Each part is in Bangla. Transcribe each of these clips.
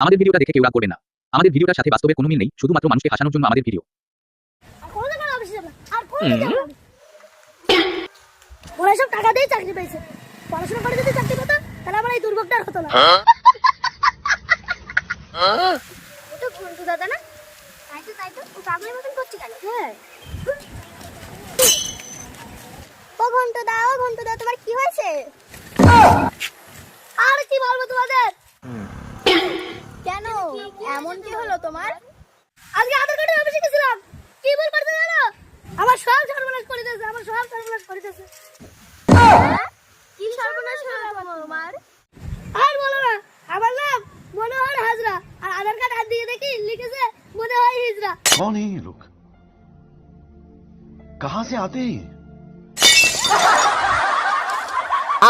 আমাদের ভিডিওটা দেখে কেউ রাগ করবে না। আমাদের ভিডিওটার সাথে বাস্তবের কোনো মিল নেই, শুধুমাত্র মানুষকে হাসানোর জন্য আমাদের ভিডিও। ওরা সব টাকা দিয়ে চাকরি পেয়েছে, পড়াশোনা করে যদি চাকরি পেতো তাহলে আমার এই দুর্ভোগটা আর হতো না। তো ঘন্টু দাদা না? তাই তো ও পাগলের মতন করছে কেন? হ্যাঁ ও ঘন্টু দা তোমার কি হয়েছে? আর কি বলবো তোমাদের? কেন এমন কি হলো তোমার? আজকে আধার কার্ডের অফিসে গেছিলাম, কি বল করতে জানো? আমার সব সর্বনাশ করে দিয়েছে, কি সর্বনাশ হলো তোমার? আর বলো না, আমার নাম মনোহর হাজরা, আর আধার কার্ড হাত দিয়ে দেখি লিখেছে মনে হয় হিজরা। कौन है ये लोग? कहां से आते हैं?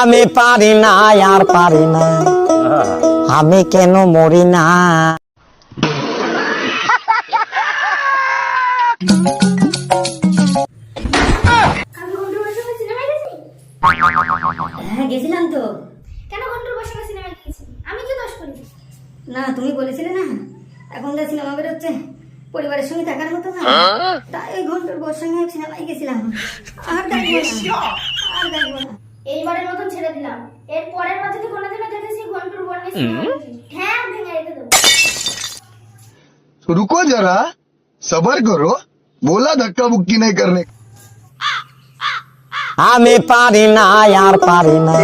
আমি পারি না আর পারি না, আমি কেন মরি না। হ্যাঁ গেছিলাম তো। কেন ঘন্টুর বসে সিনেমা গিয়েছি? আমি কি দোষ করি? না তুমি বলেছিলে না এখন যা সিনেমা বেরোচ্ছে পরিবারের সঙ্গে থাকার মতো না, তাই ওই ঘন্টার বউর সঙ্গে সিনেমায় গেছিলাম। আর দেখবো না। এইবারের মতন ছেড়ে দিলাম, এর পরের বার যদি কোনোদিনও দেখেছি ঘন্টুর বোন নিয়ে সিনেমা দেখি, ঠ্যাং ভেঙে রেখে দেবো। रुको जरा, सबर करो, बोला धक्का मुक्की नहीं करने। আমি পারি না আর পারি না,